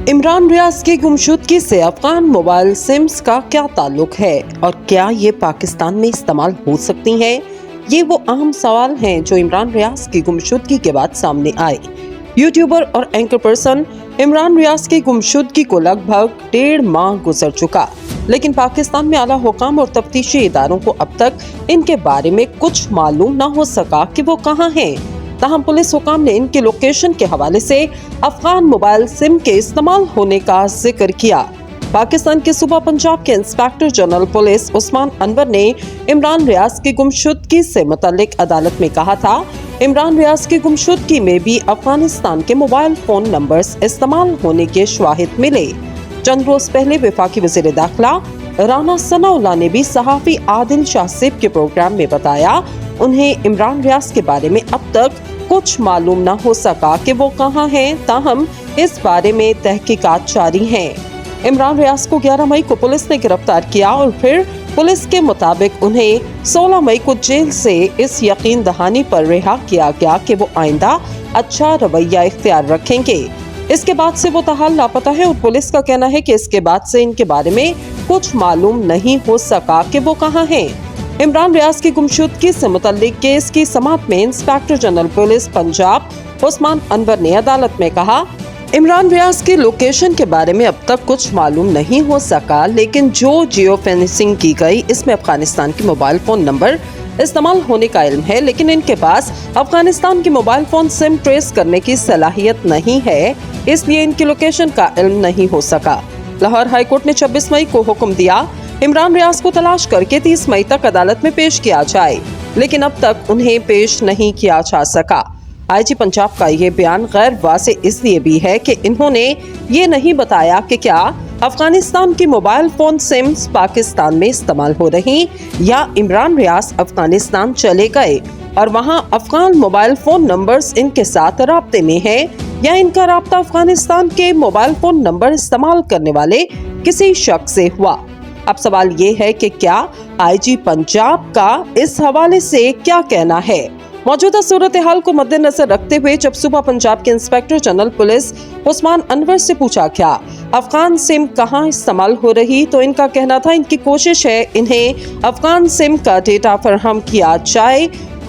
इमरान रियाज की गुमशुदगी से अफगान मोबाइल सिम्स का क्या ताल्लुक है और क्या ये पाकिस्तान में इस्तेमाल हो सकती हैं? ये वो अहम सवाल हैं जो इमरान रियाज की गुमशुदगी के बाद सामने आए। यूट्यूबर और एंकर पर्सन इमरान रियाज की गुमशुदगी को लगभग 1.5 माह गुजर चुका, लेकिन पाकिस्तान में आला हुकाम और तफ्तीशी इदारों को अब तक इनके बारे में कुछ मालूम न हो सका कि वो कहाँ हैं। ताहम पुलिस हुकाम ने इनकी लोकेशन के हवाले से अफगान मोबाइल सिम के इस्तेमाल होने का जिक्र किया। पाकिस्तान के सूबा पंजाब के inspector general police Usman Anwar ने इमरान रियाज की गुमशुदगी से मुतल्लिक अदालत में कहा था, इमरान रियाज की गुमशुदगी में भी अफगानिस्तान के मोबाइल फोन नंबर्स इस्तेमाल होने के शवाहिद मिले। चंद रोज पहले वफाकी वज़ीर दाखिला राना सनाउल्लाह ने भी सहाफी आदिल शाहसेब के प्रोग्राम में बताया, उन्हें इमरान रियाज के बारे में अब तक कुछ मालूम न हो सका कि वो कहाँ हैं, ताहम इस बारे में तहकीकात जारी हैं। इमरान रियाज को 11 मई को पुलिस ने गिरफ्तार किया और फिर पुलिस के मुताबिक उन्हें 16 मई को जेल से इस यकीन दहानी पर रिहा किया गया कि वो आइंदा अच्छा रवैया इख्तियार रखेंगे। इसके बाद से वो ताहाल लापता है और पुलिस का कहना है कि इसके बाद से इनके बारे में कुछ मालूम नहीं हो सका कि वो कहाँ हैं। इमरान रियाज की गुमशुदगी से मुतल्लिक केस की समाअत में inspector general police Punjab Usman Anwar ने अदालत में कहा, इमरान रियाज की लोकेशन के बारे में अब तक कुछ मालूम नहीं हो सका, लेकिन जो जियो फेंसिंग की गई इसमें अफगानिस्तान के मोबाइल फोन नंबर इस्तेमाल होने का इल्म है, लेकिन इनके पास अफगानिस्तान की मोबाइल फोन सिम ट्रेस करने की सलाहियत नहीं है, इसलिए इनकी लोकेशन का इल्म नहीं हो सका। लाहौर हाई कोर्ट ने 26 मई को हुक्म दिया, इमरान रियाज को तलाश करके 30 मई तक अदालत में पेश किया जाए, लेकिन अब तक उन्हें पेश नहीं किया जा सका। आईजी पंजाब का ये बयान गैर वाज़े इसलिए भी है कि इन्होंने ये नहीं बताया कि क्या अफगानिस्तान की मोबाइल फोन सिम्स पाकिस्तान में इस्तेमाल हो रही या इमरान रियाज अफगानिस्तान चले गए और वहां अफगान मोबाइल फोन नंबर्स इनके साथ राब्ते में है या इनका राब्ता अफगानिस्तान के मोबाइल फोन नंबर इस्तेमाल करने वाले किसी शख्स से हुआ। अब सवाल ये है कि क्या आईजी पंजाब का इस हवाले से क्या कहना है। मौजूदा सूरत हाल को मद्देनजर रखते हुए जब सूबा पंजाब के inspector general police Usman Anwar से पूछा क्या अफगान सिम कहां इस्तेमाल हो रही, तो इनका कहना था इनकी कोशिश है इन्हें अफगान सिम का डेटा फराहम किया जाए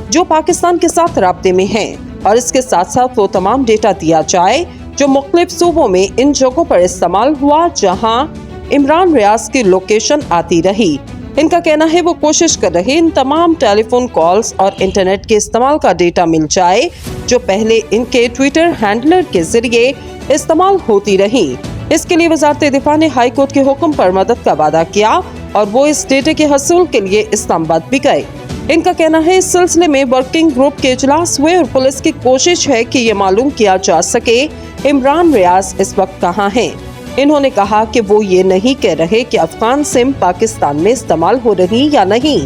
जो पाकिस्तान के साथ राब्ते में है और इसके साथ साथ वो तमाम डेटा दिया जाए जो मुख्तलिफ सूबों में इन जगहों पर इस्तेमाल हुआ जहां इमरान रियाज की लोकेशन आती रही। इनका कहना है वो कोशिश कर रहे इन तमाम टेलीफोन कॉल्स और इंटरनेट के इस्तेमाल का डेटा मिल जाए जो पहले इनके ट्विटर हैंडलर के जरिए इस्तेमाल होती रही। इसके लिए वजारत दिफा ने हाई कोर्ट के हुक्म पर मदद का वादा किया और वो इस डेटे के हसूल के लिए इस्लामाबाद भी गए। इनका कहना है इस सिलसिले में वर्किंग ग्रुप के इजलास हुए और पुलिस की कोशिश है कि ये मालूम किया जा सके इमरान रियाज इस वक्त कहाँ हैं। इन्होंने कहा कि वो ये नहीं कह रहे कि अफगान सिम पाकिस्तान में इस्तेमाल हो रही या नहीं,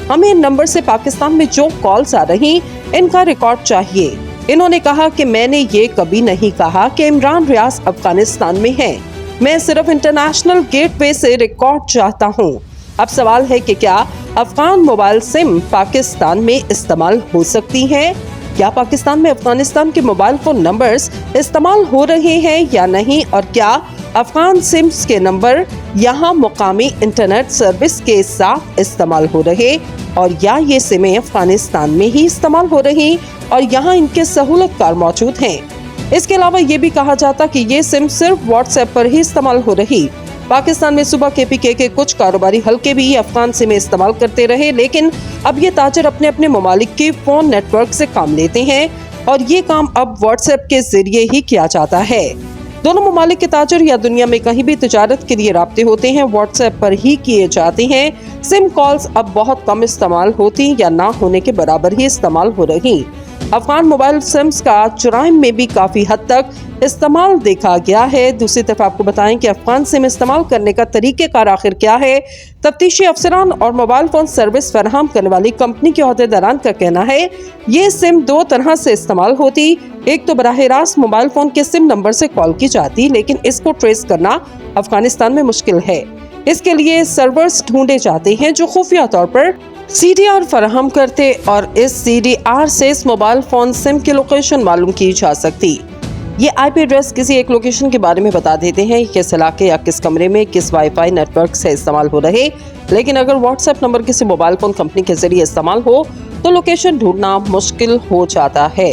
हमें इन नंबर से पाकिस्तान में जो कॉल्स आ रही इनका रिकॉर्ड चाहिए। इन्होंने कहा कि मैंने ये कभी नहीं कहा कि इमरान रियाज अफगानिस्तान में है, मैं सिर्फ इंटरनेशनल गेटवे से रिकॉर्ड चाहता हूँ। अब सवाल है कि क्या अफगान मोबाइल सिम पाकिस्तान में इस्तेमाल हो सकती है, क्या पाकिस्तान में अफगानिस्तान के मोबाइल फोन नंबर्स इस्तेमाल हो रहे हैं या नहीं, और क्या अफगान सिम्स के नंबर यहाँ मुकामी इंटरनेट सर्विस के साथ इस्तेमाल हो रहे और या ये सिमें अफगानिस्तान में ही इस्तेमाल हो रही और यहाँ इनके सहूलतकार मौजूद हैं। इसके अलावा ये भी कहा जाता कि ये सिम सिर्फ व्हाट्सएप पर ही इस्तेमाल हो रही। पाकिस्तान में सुबह KPK के कुछ कारोबारी हल्के भी अफगान सिमें इस्तेमाल करते रहे, लेकिन अब ये ताजर अपने अपने ममालिक के फोन नेटवर्क से काम लेते हैं और ये काम अब व्हाट्सएप के जरिए ही किया जाता है। दोनों ममालिक के ताजर या दुनिया में कहीं भी तिजारत के लिए राब्ते होते हैं व्हाट्सएप पर ही किए जाते हैं। सिम कॉल्स अब बहुत कम इस्तेमाल होती या ना होने के बराबर ही इस्तेमाल हो रही। अफगान मोबाइल सिम्स का जुराइम में भी काफी हद तक इस्तेमाल देखा गया है। दूसरी तरफ आपको बताएं कि अफगान सिम इस्तेमाल करने का तरीक़ेकार आखिर क्या है। तफ्तीशी अफसरान और मोबाइल फोन सर्विस फराहम करने वाली कंपनी के अहदेदारान का कहना है ये सिम दो तरह से इस्तेमाल होती। एक तो बराह रास्त मोबाइल फोन के सिम नंबर से कॉल की जाती, लेकिन इसको ट्रेस करना अफगानिस्तान में मुश्किल है। इसके लिए सर्वर्स ढूंढे जाते हैं जो खुफिया तौर पर CDR फराहम करते और इस CDR से इस मोबाइल फोन सिम की लोकेशन मालूम की जा सकती। ये आईपी एड्रेस किसी एक लोकेशन के बारे में बता देते हैं, किस इलाके या किस कमरे में किस वाईफाई नेटवर्क से इस्तेमाल हो रहे। लेकिन अगर व्हाट्सएप नंबर किसी मोबाइल फोन कंपनी के जरिए इस्तेमाल हो तो लोकेशन ढूंढना मुश्किल हो जाता है।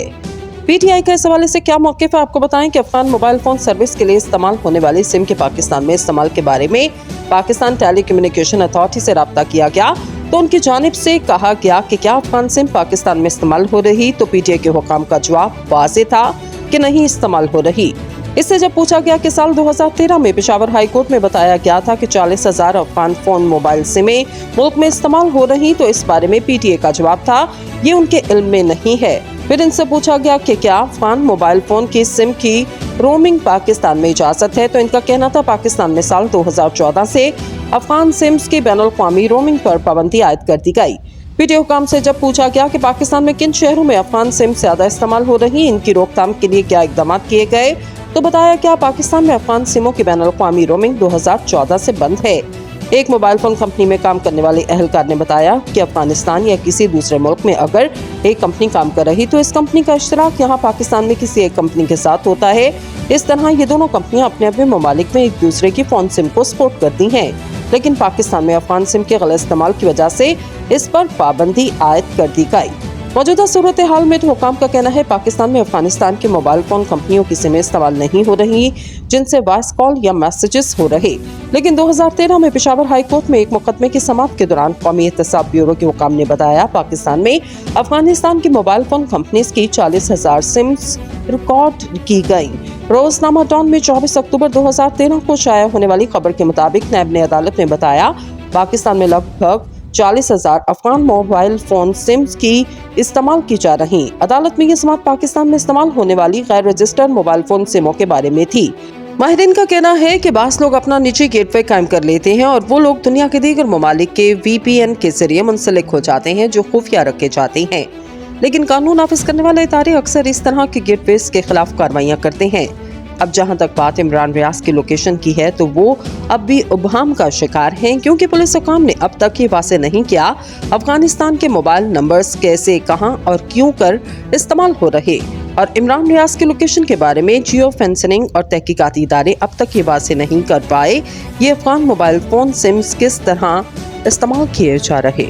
पीटीआई का इस हवाले से क्या मौक़िफ़ है, आपको बताएं कि अफगान मोबाइल फोन सर्विस के लिए इस्तेमाल होने वाली सिम के पाकिस्तान में इस्तेमाल के बारे में पाकिस्तान टेली कम्युनिकेशन अथॉरिटी से राब्ता किया गया तो उनकी जानिब से कहा गया कि क्या अफगान सिम पाकिस्तान में इस्तेमाल हो रही, तो पीटीआई के हुकाम का जवाब वाज़ेह था कि नहीं इस्तेमाल हो रही। इससे जब पूछा गया कि साल 2013 में पेशावर हाई कोर्ट में बताया गया था कि 40,000 अफगान फोन मोबाइल सिमें मुल्क में इस्तेमाल हो रही, तो इस बारे में पीटीआई का जवाब था ये उनके इल्म में नहीं है। फिर इनसे पूछा गया कि क्या अफगान मोबाइल फोन की सिम की रोमिंग पाकिस्तान में इजाजत है, तो इनका कहना था पाकिस्तान में साल 2014 से अफगान सिम्स की बैनुल-अक़वामी रोमिंग पर पाबंदी आयद कर दी गई। पीटीआई हुकाम से जब पूछा गया कि पाकिस्तान में किन शहरों में अफगान सिम ज्यादा इस्तेमाल हो रही, इनकी रोकथाम के लिए क्या इकदाम किए गए, तो बताया क्या पाकिस्तान में अफगान सिमों की बैनुल-अक़वामी रोमिंग 2014 से बंद है। एक मोबाइल फोन कंपनी में काम करने वाले अहलकार ने बताया कि अफगानिस्तान या किसी दूसरे मुल्क में अगर एक कंपनी काम कर रही तो इस कंपनी का इश्तराक यहाँ पाकिस्तान में किसी एक कंपनी के साथ होता है। इस तरह ये दोनों कंपनियां अपने अपने ममालिक में एक दूसरे की फोन सिम को सपोर्ट करती हैं, लेकिन पाकिस्तान में अफगान सिम के गलत इस्तेमाल की वजह से इस पर पाबंदी आयद कर दी गई। मौजूदा सूरत हाल में तो हुकाम का कहना है पाकिस्तान में अफगानिस्तान की मोबाइल फोन कंपनियों की सिमें इस्तेमाल नहीं हो रही जिनसे वॉइस कॉल या मैसेजेस हो रहे। लेकिन 2013 में पेशावर हाई कोर्ट में एक मुकदमे की समाअत के दौरान कौमी एहतसाब ब्यूरो के हुकाम ने बताया पाकिस्तान में अफगानिस्तान की मोबाइल फोन कंपनीज की 40,000 सिम्स रिकॉर्ड की गई। रोजनामा डॉन में 24 अक्टूबर 2013 को शाया होने वाली खबर के मुताबिक नायब ने अदालत में बताया पाकिस्तान में लगभग 40,000 अफगान मोबाइल फोन सिम्स की इस्तेमाल की जा रही। अदालत में ये समाअत पाकिस्तान में इस्तेमाल होने वाली गैर रजिस्टर्ड मोबाइल फोन सिमों के बारे में थी। माहिरीन का कहना है कि बास लोग अपना निजी गेटवे कायम कर लेते हैं और वो लोग दुनिया के दीगर ममालिक के VPN के जरिए मुंसलिक हो जाते हैं जो खुफिया रखे जाते हैं। लेकिन कानून नाफिज करने वाले इदारे अक्सर इस तरह के गेटवेज के खिलाफ कार्रवाइयां करते हैं। अब जहां तक बात इमरान रियाज की लोकेशन की है तो वो अब भी उबहम का शिकार हैं, क्योंकि पुलिस हुकाम ने अब तक ये वाज़ेह नहीं किया अफगानिस्तान के मोबाइल नंबर्स कैसे, कहां और क्यों कर इस्तेमाल हो रहे। और इमरान रियाज की लोकेशन के बारे में जियो फेंसिंग और तहकीकाती इदारे अब तक ये वाज़ेह नहीं कर पाए ये अफगान मोबाइल फोन सिम्स किस तरह इस्तेमाल किए जा रहे।